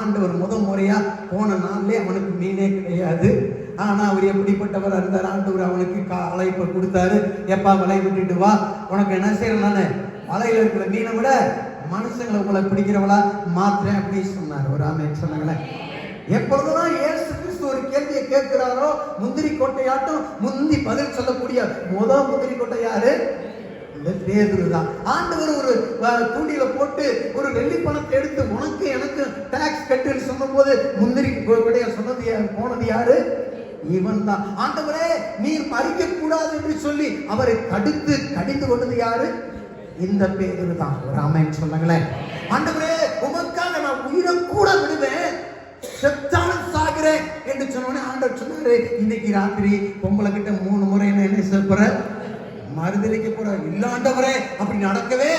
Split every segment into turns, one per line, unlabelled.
ஆண்டவர் முறையா போன நாள்லே அவனுக்கு மீனே கிடையாது. ஆனா அவர் எப்படிப்பட்டவர் இருந்தார்? ஆண்டவர் அவனுக்கு அழைப்பை கொடுத்தாரு. எப்பா வலை விட்டுட்டு வா, உனக்கு என்ன செய்யறேன், நானு வலையில இருக்கிற மீனை விட மனுஷங்களை உங்களை பிடிக்கிறவளா மாத்திரேன் அப்படின்னு சொன்னார். ஒரு ஆமென் சொல்லுங்களேன். எப்பொழுதுதான் இயேசு கிறிஸ்து ஒரு கேள்வியை கேட்கிறாரோ, முந்திரி கொட்டையாட்டம் முந்தி பதில் சொல்லக்கூடிய முந்திரி கொட்டை யாரு? பேதுரு தான். ஆண்டவர் ஒரு தூண்டில போட்டு ஒரு வெள்ளி பணத்தை எடுத்து உனக்கு எனக்கு டாக்ஸ் கட்டுன்னு சொன்ன போது முந்திரி கொட்டைய சொன்னது போனது யாரு? இவன் தான். ஆண்டவரே நீர் மறிக்க கூடாது என்று சொல்லி அவரை தடுத்து கடிந்து கொண்டது யாரு? இந்த பேதுரு தான். ஒரு ஆமென் சொல்லுங்களேன். ஆண்டவரே உமக்காக நான் உயிரை கூட விடுவேன், செத்தாலும் சாகிறேன் என்று சொன்னோடனே ஆண்டவர் சொன்னாரு, இன்னைக்கு ராத்திரி பொம்பளை கிட்ட 3 முறை என்ன செய்ய மறுதளிக்க போற. இல்லாண்டவரே அப்படி நடக்கவே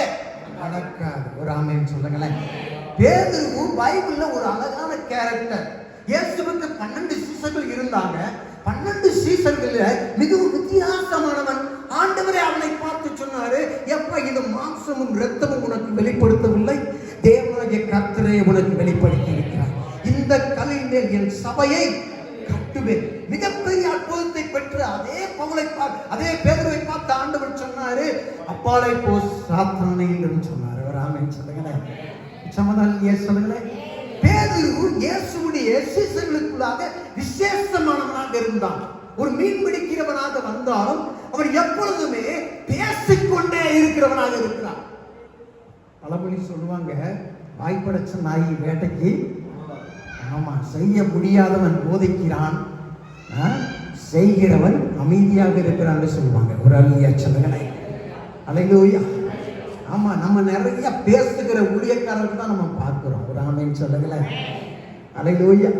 நடக்காது. ஒரு ஆமென் சொல்லுங்களேன். பேதுரு பைபிள்ல ஒரு அழகான கேரக்டர். இயேசுவுக்கு 12 சீசர்கள் இருந்தாங்க. 12 சீசர்கள்ல மிகவும் வித்தியாசமானவன். ஆண்டவரே அவனை பார்த்து சொன்னாரு, எப்ப இது மாம்சமும் இரத்தமும் உனக்கு வெளிப்படுத்தவில்லை, தேவனாகிய கர்த்தரே உனக்கு வெளிப்படுத்தி இருக்கிறார். இந்த கல்லின் மேல் என் சபையை கட்டுவேன். மிகப்பெரிய அற்புதத்தை பெற்று அதே பேதுருவை பார்த்து ஆண்டவர் சொன்னாரு, அப்பாலை போ சாத்தானே என்று சொன்னார். ஒரு ஆமென் சொல்லுங்களேன். சொல்லுங்களேன். பேதுரு இயேசுவுடைய சீசர்களுக்குள்ளாக விசேஷமானவனாக இருந்தான். ஒரு மீன் பிடிக்கிறவனாக வந்தாலும் அவன் எப்பொழுதுமே பேசிக்கொண்டே இருக்கிறவனாக இருக்கிறான். பழமொழி சொல்லுவாங்க, வாய்ப்படைச்ச நாய் வேட்டைக்கு, ஆமா, செய்ய முடியாதவன் போதிக்கிறான், செய்கிறவன் அமைதியாக இருக்கிறான்னு சொல்லுவாங்க. ஒரு அல்லையா சொல்லுங்களேன். அல்லேலூயா. ஆமா, நம்ம நிறைய பேசுகிற ஊழியக்காரர்கள் தான் நம்ம பார்க்கிறோம். ஒரு ஆமென் சொல்லுங்களேன். அல்லேலூயா.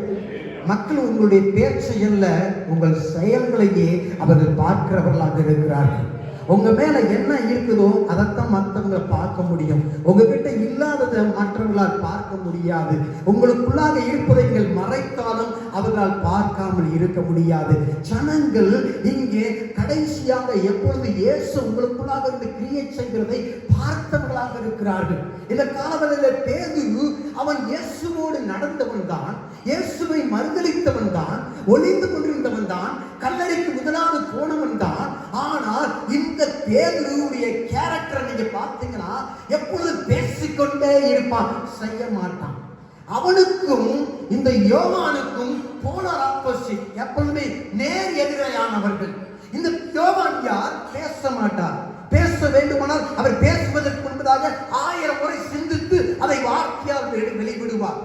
மக்கள் உங்களுடைய பேச்சை அல்ல, உங்கள் செயல்களையே அவர்கள் பார்க்கிறவர்களாக இருக்கிறார்கள். உங்க மேல என்ன இருக்குதோ அதைத்தான் மற்றவங்க பார்க்க முடியும். உங்ககிட்ட இல்லாததை மற்றவர்களால் பார்க்க முடியாது. உங்களுக்குள்ளாக இருப்பதை நீங்கள் மறைத்தாலும் அவர்களால் பார்க்காமல் இருக்க முடியாது. ஜனங்கள் இங்கே கடைசியாக எப்பொழுது இயேசு உங்களுக்குள்ளாக இருந்து கிரியேட் செய்கிறதை பார்த்தவர்களாக இருக்கிறார்கள். இந்த காலவெளியில் பேதுரு அவன் இயேசுவோடு நடந்தவன் தான், இயேசுவை மறுதலித்தவன் தான், ஒளிந்து கொண்டிருந்தவன் தான், கல்லறைக்கு முதலாவது போனவன் தான். ஆனால் இந்த பேதுருவுடைய கேரக்டர் நீங்க பார்த்தீங்கன்னா எப்பொழுது பேசிக்கொண்டே இருப்பான், செய்ய மாட்டான். அவனுக்கும் இந்த யோவானுக்கும் போலார் ஆப்போசிட், எப்பொழுதுமே நேர் எதிரானவர்கள். இந்த யோவான் யார்? பேச மாட்டார். பேச வேண்டுமானால் அவர் பேசுவதற்கு முன்பதாக 1000 முறை சிந்தித்து அதை வார்த்தையால் வெளிவிடுவார்.